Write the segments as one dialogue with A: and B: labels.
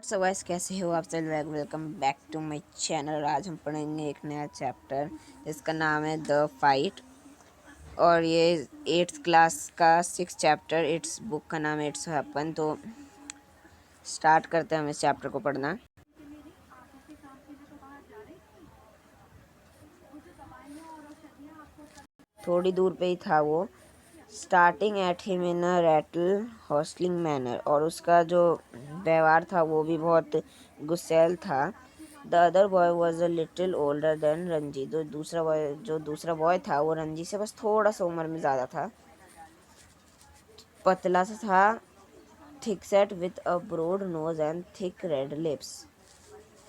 A: So guys, कैसे हो आप सब? Welcome back to my channel. और आज हम पढ़ेंगे एक नया चैप्टर जिसका नाम है द फाइट। और ये 8th क्लास का 6th चैप्टर, इट्स बुक का नाम है इट्स हैपन। तो स्टार्ट करते हैं हम इस चैप्टर को पढ़ना। थोड़ी दूर पे ही था वो। Starting at him in a rattle hustling manner. और उसका जो व्यवहार था वो भी बहुत गुस्सैल था। The other boy was a little older than Ranji. जो दूसरा बॉय था वो रंजी से बस थोड़ा सा उम्र में ज़्यादा था। पतला सा था, thick set with a broad nose and thick red lips.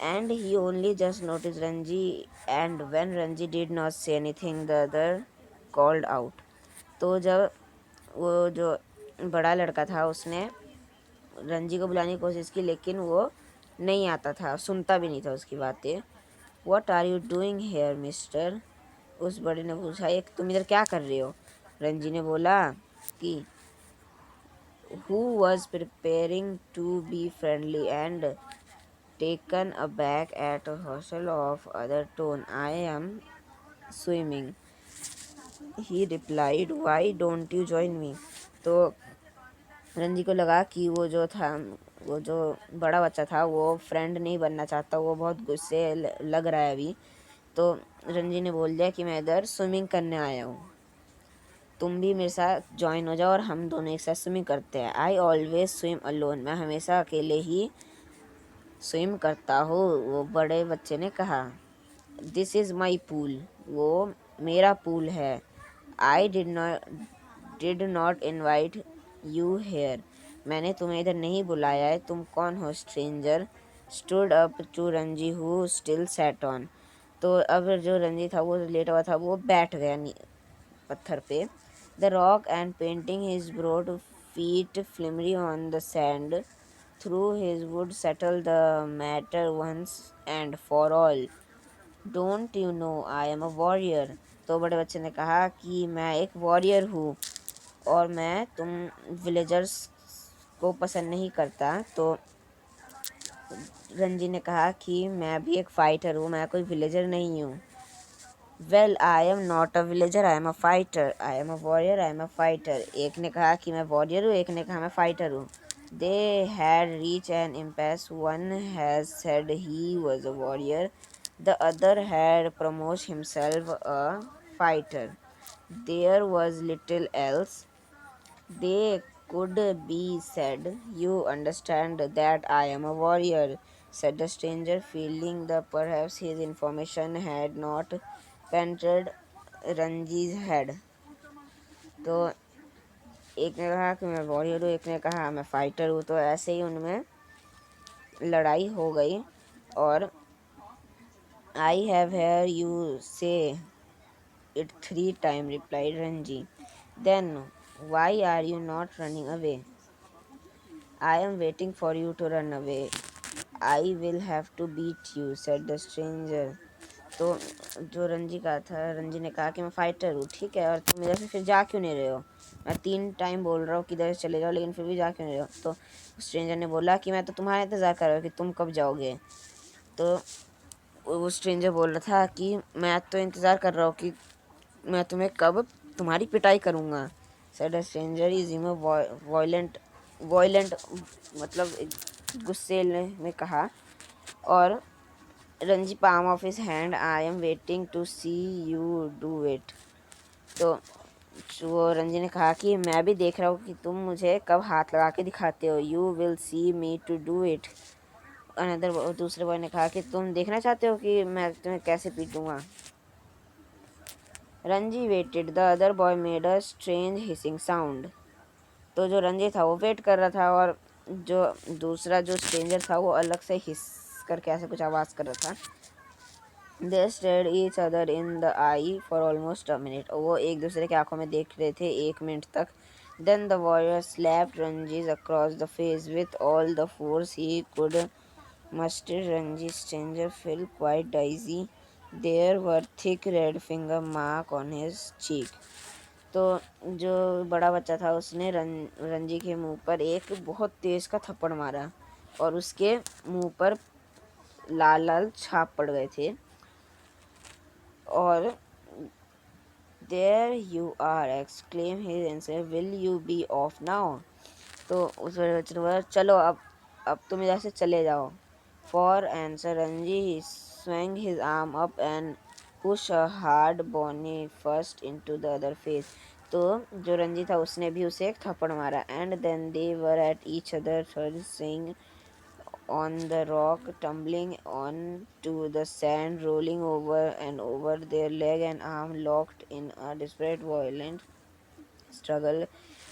A: And he only just noticed Ranji, and when Ranji did not say anything, the other called out. तो जब वो जो बड़ा लड़का था उसने रंजी को बुलाने की कोशिश की, लेकिन वो नहीं आता था, सुनता भी नहीं था उसकी बातें। What are you doing here, mister? उस बड़े ने पूछा, एक तुम इधर क्या कर रहे हो? रंजी ने बोला कि who was preparing to be friendly and taken aback at a hustle of other tone. I am swimming, he replied. Why don't you join me? तो रंजी को लगा कि वो जो बड़ा बच्चा था वो फ्रेंड नहीं बनना चाहता, वो बहुत गुस्से लग रहा है अभी। तो रंजी ने बोल दिया कि मैं इधर स्विमिंग करने आया हूँ, तुम भी मेरे साथ ज्वाइन हो जाओ और हम दोनों एक साथ स्विमिंग करते हैं। आई ऑलवेज स्विम अलोन, मैं हमेशा अकेले ही स्विम करता हूँ, वो बड़े बच्चे ने कहा। दिस इज़ माई पूल, वो मेरा पूल है। I did not invite you here, मैंने तुम्हें इधर नहीं बुलाया है, तुम कौन हो? Stranger stood up to Ranji who still sat on. तो अब जो रंजी था वो लेटा हुआ था, वो बैठ गया पत्थर पे। The rock and painting his broad feet flimmery on the sand through his wood settle the matter once and for all. Don't you know I am a warrior. तो बड़े बच्चे ने कहा कि मैं एक वॉरियर हूँ और मैं तुम विलेजर्स को पसंद नहीं करता। तो रंजी ने कहा कि मैं भी एक फाइटर हूँ, मैं कोई विलेजर नहीं हूँ। Well I am not a villager, I am a fighter, I am a warrior, I am a fighter. एक ने कहा कि मैं वॉरियर हूँ, एक ने कहा मैं फाइटर हूँ। They had reached an impasse, one has said he was a warrior, the other had promote himself a fighter. There was little else they could be said. You understand that I am a warrior, said the stranger, feeling that perhaps his information had not penetrated Ranji's head. तो एक ने कहा कि मैं warrior हूँ, एक ने कहा मैं फाइटर हूँ। तो ऐसे ही उनमें लड़ाई हो गई। और आई हैव हेयर यू से it 3 times, replied Ranji. Then why are you not running away? I am waiting for you to run away. I will have to beat you, said the stranger. तो जो रंजी का था, रंजी ने कहा कि मैं fighter हूँ, ठीक है, और तुम इधर से फिर जा क्यों नहीं रहे हो? मैं 3 टाइम बोल रहा हूँ कि इधर से चले जाओ, लेकिन फिर भी जा क्यों नहीं रहे हो? तो स्ट्रेंजर ने बोला कि मैं तो तुम्हारा इंतज़ार कर रहा हूँ कि तुम कब जाओगे। तो वो स्ट्रेंजर बोल रहा था कि मैं तो इंतज़ार कर रहा हूँ कि मैं तुम्हें कब तुम्हारी पिटाई करूँगा। Said a stranger is in violent violent मतलब गुस्से में कहा। और Ranji palm off his hand, I am waiting to see you do it. तो वो रंजी ने कहा कि मैं भी देख रहा हूँ कि तुम मुझे कब हाथ लगा के दिखाते हो। You will see me to do it. Another दूसरे बॉय ने कहा कि तुम देखना चाहते हो कि मैं तुम्हें कैसे पीटूंगा। Ranji waited, the other boy made a strange hissing sound. तो जो रंजी था वो वेट कर रहा था, और जो दूसरा जो स्ट्रेंजर था वो अलग से हिस करके ऐसा कुछ आवाज़ कर रहा था। They stared each other in the eye for almost a minute. वो एक दूसरे की आंखों में देख रहे थे 1 मिनट तक। Then the warrior slapped Ranji's across the face with all the force he could muster. Ranji stranger felt quite dizzy. There were thick red finger mark on his cheek. तो जो बड़ा बच्चा था उसने रंजी के मुंह पर एक बहुत तेज का थप्पड़ मारा। और उसके मुंह पर लाल लाल छाप पड़ गए थे। और there you are exclaim his answer, will you be off now. तो उस बच्चे ने बोला चलो अब तुम इधर से चले जाओ। For answer Ranji he swung his arm up and push a hard bony first into the other face। तो जो रंजी था उसने भी उसे एक थप्पड़ मारा। And then they were at each other saying on the rock, tumbling on to the sand, rolling over and over, their leg and arm locked in a desperate violent struggle,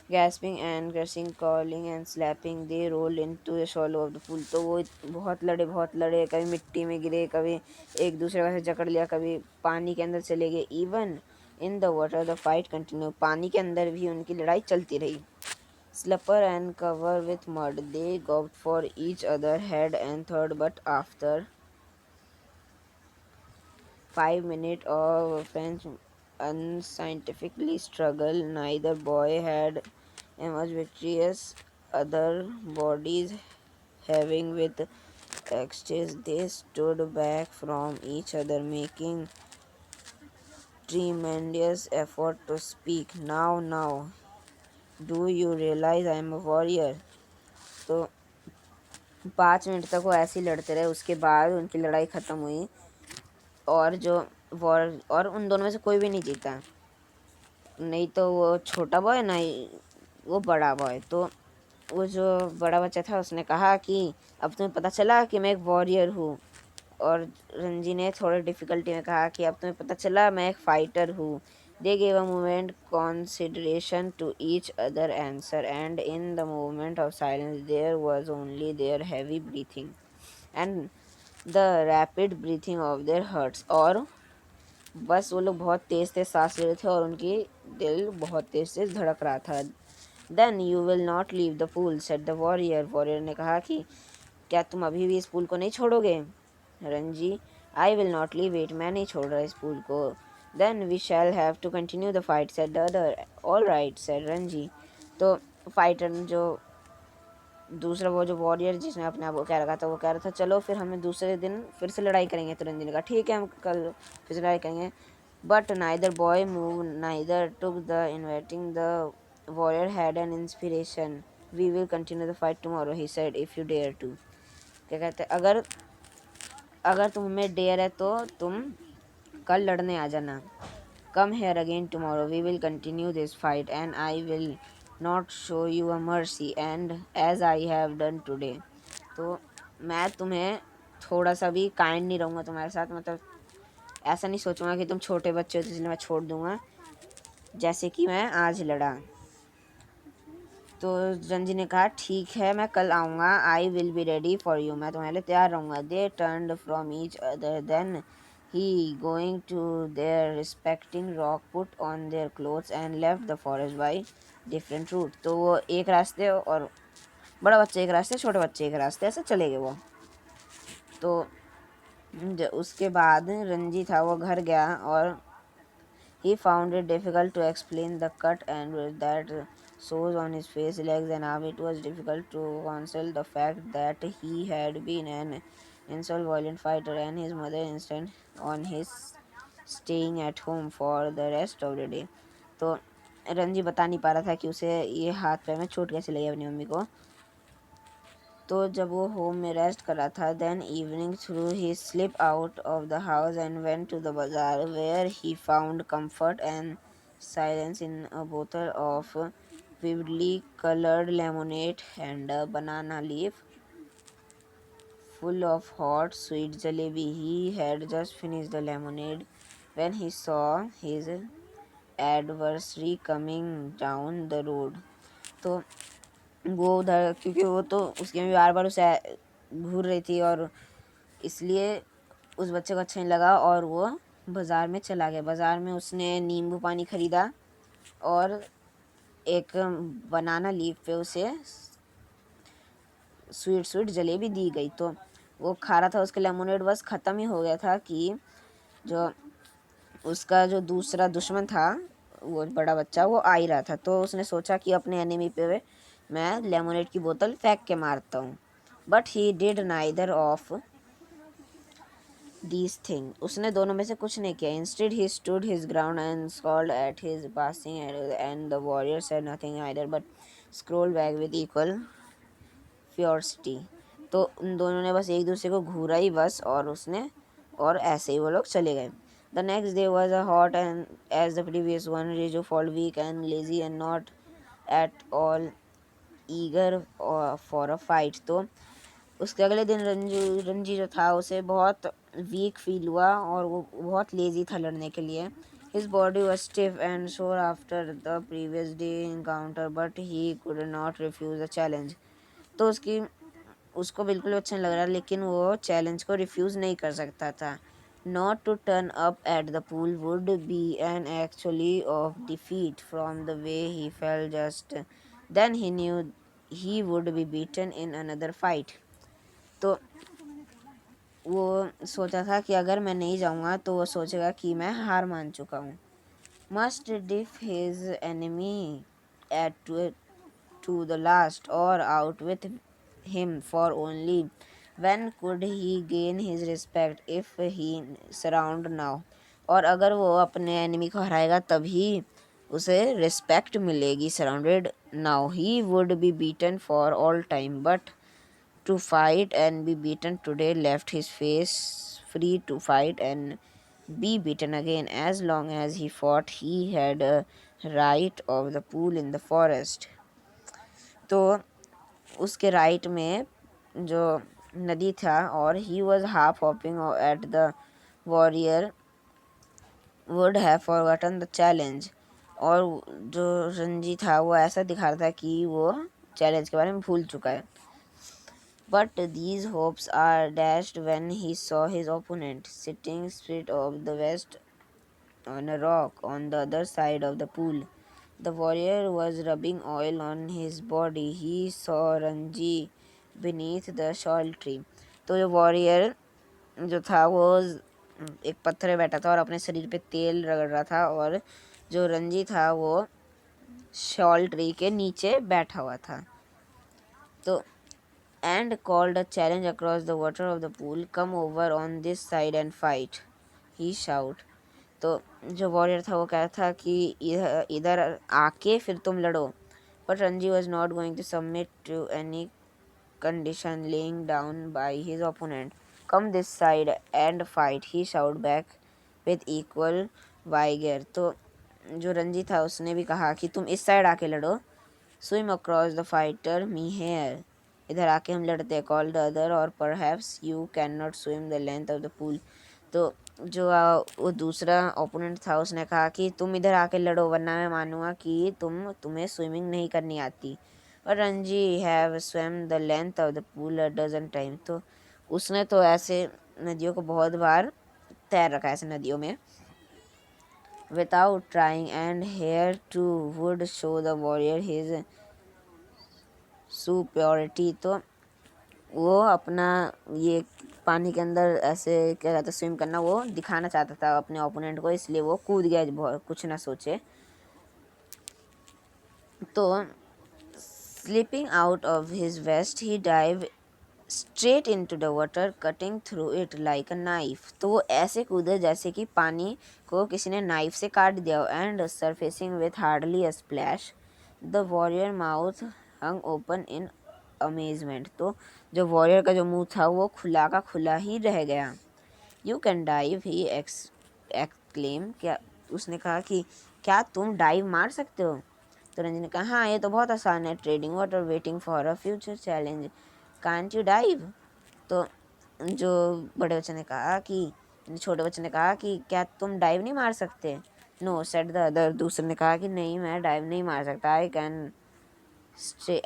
A: gasping and cursing, calling and slapping, they rolled into the shallow of the pool। तो वो बहुत लड़े, कभी मिट्टी में गिरे, कभी एक दूसरे का से जकड़ लिया, कभी पानी के अंदर चले गए। Even in the water the fight continue, पानी के अंदर भी उनकी लड़ाई चलती रही। Slipper and covered with mud, they groped for each other, head and third, but after 5 minutes of French unscientifically struggle, neither boy had emerged victorious. Other bodies having with axes, they stood back from each other, making tremendous effort to speak. Now, do you realize I am a warrior? तो 5 minute तक वो ऐसे ही लड़ते रहे। उसके बाद उनकी लड़ाई ख़त्म हुई और जो वॉर और उन दोनों में से कोई भी नहीं जीता, नहीं तो वो छोटा बॉय ना ही वो बड़ा बॉय। तो वो जो बड़ा बच्चा था उसने कहा कि अब तुम्हें पता चला कि मैं एक वॉरियर हूँ। और रंजी ने थोड़े डिफ़िकल्टी में कहा कि अब तुम्हें पता चला मैं एक फ़ाइटर हूँ। They gave a moment consideration to each other answer, and in the moment of silence there was only their heavy breathing and the rapid breathing of their hearts। और बस वो लोग बहुत तेज़ तेज़ सांस ले रहे थे और उनकी दिल बहुत तेज़ तेज़ धड़क रहा था। Then you will not leave the pool said the warrior. Warrior ने कहा कि क्या तुम अभी भी इस पूल को नहीं छोड़ोगे? Ranji I will not leave it, मैं नहीं छोड़ रहा इस पूल को। Then we shall have to continue the fight said the other. All right said Ranji. तो फाइटर जो दूसरा वो जो वॉरियर जिसने अपने आप को कह रखा था वो कह रहा था चलो फिर हमें दूसरे दिन फिर से लड़ाई करेंगे। तो रंजी ने कहा ठीक है हम कल फिर से लड़ाई करेंगे। But neither boy move neither took the inviting the warrior had an inspiration, we will continue the fight tomorrow he said if you dare to. क्या कहते हैं, अगर अगर तुम्हें डेयर है तो तुम कल लड़ने आ जाना। Come here again tomorrow, we will continue this fight and I will not show you a mercy and as I have done today. तो मैं तुम्हें थोड़ा सा भी काइंड नहीं रहूँगा तुम्हारे साथ, मतलब ऐसा नहीं सोचूंगा कि तुम छोटे बच्चे हो तो इसलिए मैं छोड़ दूंगा, जैसे कि मैं आज लड़ा। तो रंजी ने कहा ठीक है मैं कल आऊँगा, I will be ready for you, मैं तुम्हारे लिए तैयार रहूँगा। They turned from each other then he going to their respecting rock put on their clothes and left the forest by different route. तो वो एक रास्ते और बड़ा बच्चा एक रास्ते, छोटे बच्चे एक रास्ते, ऐसे चले गए वो। तो उसके बाद रंजी था वो घर गया और he found it difficult to explain the cut and that sores on his face, legs, and arm. It was difficult to conceal the fact that he had been an insult violent fighter, and his mother insisted on his staying at home for the rest of the day। तो रंजी बता नहीं पा रहा था कि उसे ये हाथ पैर में चोट कैसे लगी अपनी मम्मी को। तो जब वो होम में रेस्ट कर रहा था, then evening through he slip out of the house and went to the bazaar where he found comfort and silence in a बोतल of vividly colored lemonade and a banana leaf full of hot sweet jalebi। He had just finished the lemonade when he saw his adversary coming down the road। तो वो उधर क्योंकि वो तो उसकी mummy बार बार उसे घूर रही थी और इसलिए उस बच्चे को अच्छा नहीं लगा और वो बाज़ार में चला गया। बाज़ार में उसने नींबू पानी ख़रीदा और एक बनाना लीफ पे उसे स्वीट स्वीट जलेबी दी गई। तो वो खा रहा था, उसका लेमोनेड बस ख़त्म ही हो गया था कि जो उसका जो दूसरा दुश्मन था वो बड़ा बच्चा वो आ ही रहा था। तो उसने सोचा कि अपने एनिमी पे मैं लेमोनेड की बोतल फेंक के मारता हूँ। But he did neither of these thing, उसने दोनों में से कुछ नहीं किया। Instead he stood his ground and scowled at his passing and the warrior said nothing either but scroll back with equal ferocity. तो उन दोनों ने बस एक दूसरे को घूरा ही बस, और ऐसे ही वो लोग चले गए। The next day was a hot and as the previous one, रिजो fall weak and lazy and not at all eager for a fight. तो उसके अगले दिन रंजी जो था उसे बहुत वीक फील हुआ और वो बहुत लेजी था लड़ने के लिए। His body was stiff and sore after the previous day encounter but he could not refuse the challenge। तो उसको बिल्कुल अच्छा नहीं लग रहा, लेकिन वो चैलेंज को रिफ्यूज़ नहीं कर सकता था। Not to turn up at the pool would be an actually of defeat from the way he fail just then he knew he would be beaten in another fight. तो वो सोचा था कि अगर मैं नहीं जाऊंगा तो वो सोचेगा कि मैं हार मान चुका हूँ। Must defy his enemy at to the last और out with him for only when could he gain his respect if he surround now. और अगर वो अपने एनिमी को हराएगा तभी उसे रिस्पेक्ट मिलेगी। Surrounded now he would be beaten for all time but to fight and be beaten today left his face free to fight and be beaten again. As long as he fought he had a right of the pool in the forest। तो उसके right में जो नदी था और he was half hoping at the warrior would have forgotten the challenge। और जो रंजी था वो ऐसा दिखा रहा था कि वो चैलेंज के बारे में भूल चुका है। But these hopes are dashed when he saw his opponent sitting straight of the west on a rock on the other side of the pool. The warrior was rubbing oil on his body. He saw Ranji beneath the shawl tree। तो जो warrior जो था वो एक पत्थर पे बैठा था और अपने शरीर पे तेल रगड़ रहा था, और जो रंजी था वो शॉल ट्री के नीचे बैठा हुआ था। तो and called a challenge across the water of the pool, come over on this side and fight, he shout। तो जो वॉरियर था वो कह रहा था कि इधर इधर आके फिर तुम लड़ो। But Ranji was not going to submit to any condition laying down by his opponent। come this side and fight, he shout back with equal vigor। तो जो रणजी था उसने भी कहा कि तुम इस साइड आके लड़ो। swim across the fighter me here, इधर आके हम लड़ते हैं। कॉल द अदर और perhaps you can not swim the length of the pool. तो जो वो दूसरा ओपोनेंट था उसने कहा कि तुम इधर आके लड़ो वरना मैं मानूंगा कि तुम्हें स्विमिंग नहीं करनी आती। और Ranji have swim the length of the pool a dozen time. तो उसने तो ऐसे नदियों को बहुत बार तैर रखा है ऐसे नदियों में without trying and here to would show the warrior his superiority. तो वो अपना ये पानी के अंदर ऐसे क्या कहते हैं स्विम करना वो दिखाना चाहता था अपने ओपोनेंट को, इसलिए वो कूद गया बहुत कुछ ना सोचे। तो slipping out of his waist he dive straight into the water cutting through it like a knife. तो वो ऐसे कूदे जैसे कि पानी को किसी ने नाइफ से काट दिया। And surfacing with hardly a splash the warrior mouth hung open in amazement. तो जो वॉरियर का जो मुंह था वो खुला का खुला ही रह गया। You can dive he exclaim, क्या उसने कहा कि क्या तुम डाइव मार सकते हो। तो रंजन ने कहा हाँ ये तो बहुत आसान है, trading water waiting for a future challenge can't you dive. तो जो बड़े बच्चे ने कहा कि छोटे बच्चे ने कहा कि क्या तुम डाइव नहीं मार सकते। नो सेड द अदर, दूसरे ने कहा कि नहीं मैं डाइव नहीं मार सकता।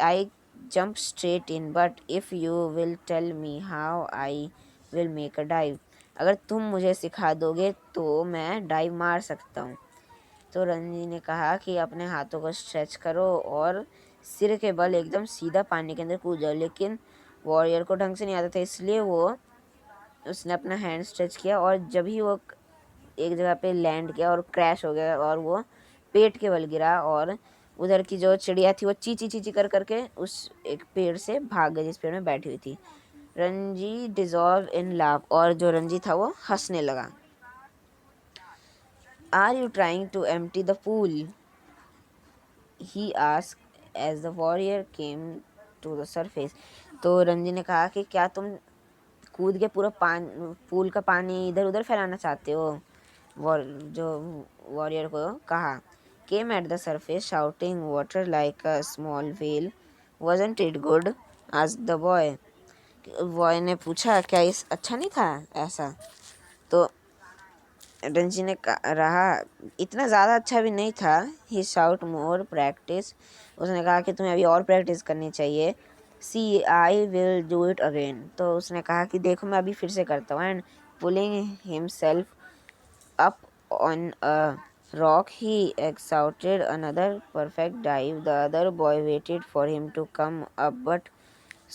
A: I jump straight in, but if you will tell me how I will make a dive, अगर तुम मुझे सिखा दोगे तो मैं डाइव मार सकता हूँ। तो रंजी ने कहा कि अपने हाथों को स्ट्रेच करो और सिर के बल एकदम सीधा पानी के अंदर कूद जाओ। लेकिन वॉरियर को ढंग से नहीं आता था, इसलिए उसने अपना हैंड स्ट्रेच किया और जब ही वो एक जगह पे लैंड किया और क्रैश हो गया और वो पेट के बल गिरा और उधर की जो चिड़िया थी वो ची ची ची ची कर करके उस एक पेड़ से भाग गई जिस पेड़ में बैठी हुई थी। रंजी डिजॉल्व इन लाफ, और जो रंजी था वो हंसने लगा। Are you trying to empty the pool, he asked as the warrior came to the surface. तो रंजी ने कहा कि क्या तुम कूद के पूरा पूल का पानी इधर उधर फैलाना चाहते हो। जो वॉरियर को कहा। Came at the surface shouting water like a small whale, wasn't it good, asked the boy. Boy ने पूछा क्या इस अच्छा नहीं था ऐसा। तो रंजी ने रहा इतना ज़्यादा अच्छा भी नहीं था। ही शाउट मोर प्रैक्टिस, उसने कहा कि तुम्हें अभी और प्रैक्टिस करनी चाहिए। See I will do it again, तो उसने कहा कि देखो मैं अभी फिर से करता हूँ। And pulling himself up on a rock he executed another perfect dive. The other boy waited for him to come up, but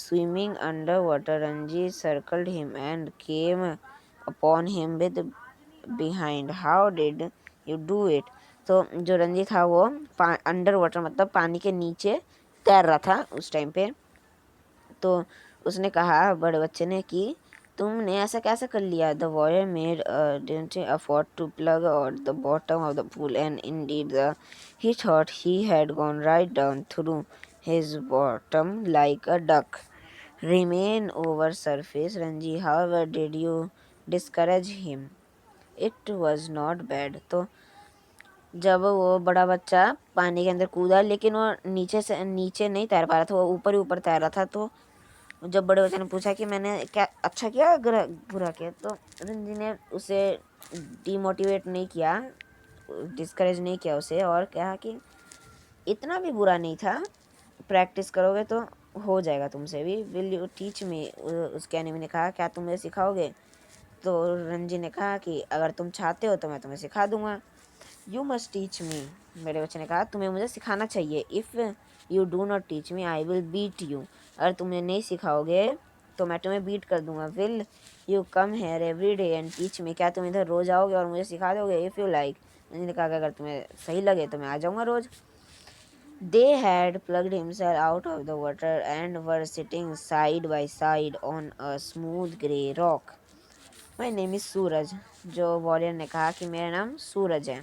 A: swimming underwater, Ranji circled him and came upon him with behind. How did you do it? तो जो रंजी था वो under water मतलब पानी के नीचे तैर रहा था उस टाइम पे। तो उसने कहा बड़े बच्चे ने कि तुमने ऐसा कैसे कर लिया। The warrior made didn't afford to plug out the bottom of the pool, and indeed he thought he had gone right down through his bottom like a duck. Remain over surface, Ranji. However, did you discourage him? It was not bad. तो जब वो बड़ा बच्चा पानी के अंदर कूदा, लेकिन वो नीचे से नीचे नहीं तैर पा रहा था, वो ऊपर ही ऊपर तैर रहा था। तो जब बड़े बच्चे ने पूछा कि मैंने क्या अच्छा किया बुरा किया, तो रंजी ने उसे डीमोटिवेट नहीं किया, डिस्करेज नहीं किया उसे, और कहा कि इतना भी बुरा नहीं था, प्रैक्टिस करोगे तो हो जाएगा तुमसे भी। विल यू टीच मी, उसके एनिमी ने कहा क्या तुम मुझे सिखाओगे। तो रंजी ने कहा कि अगर तुम चाहते हो तो मैं तुम्हें सिखा दूंगा। यू मस्ट टीच मी, मेरे बच्चे ने कहा तुम्हें मुझे सिखाना चाहिए। If you do not teach me I will beat you, अगर तुमने नहीं सिखाओगे तो मैं तुम्हें बीट कर दूंगा। Will you come here every day and teach me, क्या तुम इधर रोज़ आओगे और मुझे सिखा दोगे। इफ़ यू लाइक, मैंने कहा कि अगर तुम्हें सही लगे तो मैं आ जाऊँगा रोज़। They had plugged himself out of the water and were sitting side by side on a smooth grey rock. My name is Suraj, जो वॉरियर ने कहा कि मेरा नाम सूरज है।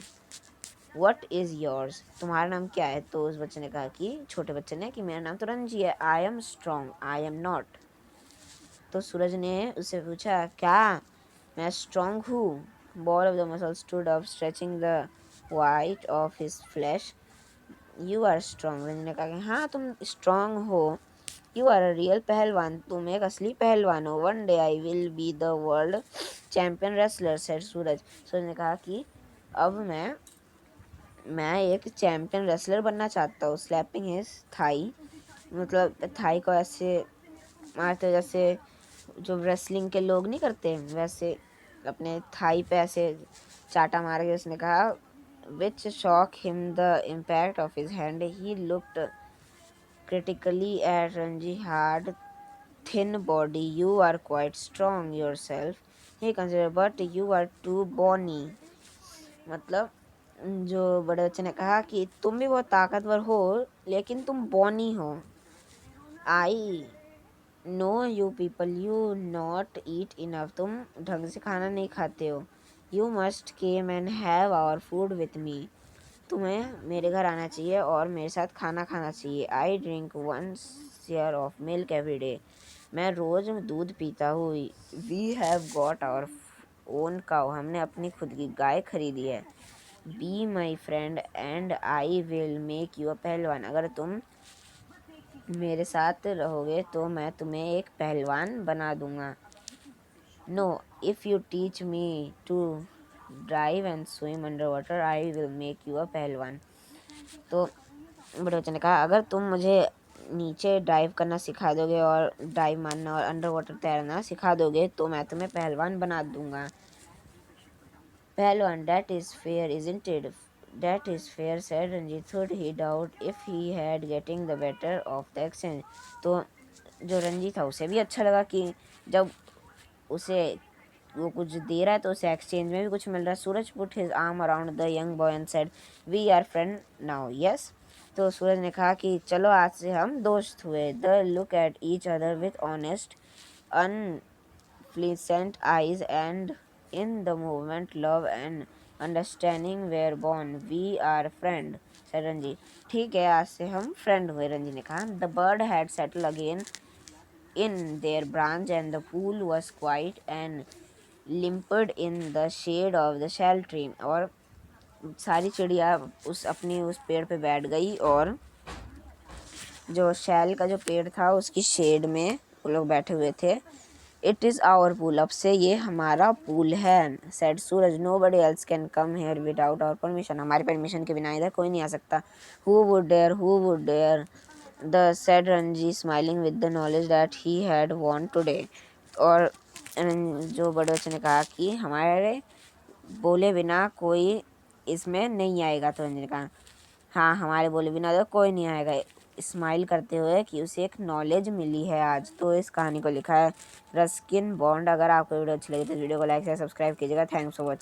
A: वट इज़ योर्स, तुम्हारा नाम क्या है। तो उस बच्चे ने कहा कि छोटे बच्चे ने कि मेरा नाम तो रंजी है। I am strong, I am not. तो सूरज ने उससे पूछा क्या मैं स्ट्रॉन्ग हूँ। Ball of the muscle stood up stretching the white of his flash. You are strong, Ranji ने कहा कि हाँ तुम स्ट्रॉन्ग हो। यू आर अ रियल पहलवान, तुम एक असली पहलवान हो। One day I will be the world champion wrestler, said Suraj. Suraj ने कहा कि अब मैं एक चैम्पियन रेसलर बनना चाहता हूँ। स्लैपिंग हिज थाई, मतलब थाई को ऐसे मारते जैसे जो रेसलिंग के लोग नहीं करते, वैसे अपने थाई पे ऐसे चाटा मार के उसने कहा which shock him the impact of his hand. He looked critically at Ranji had thin body. You are quite strong yourself, he considered, but you are too bony. मतलब जो बड़े बच्चे ने कहा कि तुम भी बहुत ताकतवर हो लेकिन तुम बॉनी हो। I know you people you not eat enough, तुम ढंग से खाना नहीं खाते हो। You must came and have our food with me, तुम्हें मेरे घर आना चाहिए और मेरे साथ खाना खाना चाहिए। I drink 1 share of milk every day, मैं रोज़ दूध पीता हूँ। We have got our own cow, हमने अपनी खुद की गाय खरीदी है। Be my friend and I will make you a pahalwan, अगर तुम मेरे साथ रहोगे तो मैं तुम्हें एक पहलवान बना दूंगा। No, if you teach me to drive and swim under water I will make you a pahalwan. तो बड़े बच्चे ने कहा अगर तुम मुझे नीचे डाइव करना सिखा दोगे और डाइव मारना और अंडर वाटर तैरना सिखा दोगे तो मैं तुम्हें पहलवान बना दूंगा। पहलवान, that is fair, isn't it? That is fair, said Ranjit. Thought he doubt if he had getting the better of the exchange. तो जो रंजीत था उसे भी अच्छा लगा कि जब उसे वो कुछ दे रहा है तो उसे एक्सचेंज में भी कुछ मिल रहा है। Suraj put his arm around the young boy and said we are friend now, yes. तो सूरज ने कहा कि चलो आज से हम दोस्त हुए। They look at each other with honest unflinching eyes and in the moment love and understanding were born. We are friend, said Ranji. ठीक है, आज से हम फ्रेंड हुए, रंजी ने कहा। The bird had settle again in their branch and the pool was quiet and limpid in the shade of the shell tree। और सारी चिड़िया उस पेड़ पे बैठ गई और जो शैल का जो पेड़ था उसकी शेड में वो लोग बैठे हुए थे। इट इज़ आवर पूल, अब से ये हमारा पूल है, said Suraj. Nobody else can come here without our permission, हमारी परमिशन के बिना इधर कोई नहीं आ सकता। Who would dare the said Ranji smiling with the knowledge that he had won today. और जो बड़े बच्चे ने कहा कि हमारे बोले बिना कोई इसमें नहीं आएगा। तो रंजी ने कहा हाँ, हमारे बोले बिना तो कोई नहीं आएगा, स्माइल करते हुए कि उसे एक नॉलेज मिली है आज। तो इस कहानी को लिखा है रस्किन बॉन्ड। अगर आपको वीडियो अच्छी लगी तो वीडियो को लाइक से सब्सक्राइब कीजिएगा। Thanks for watching.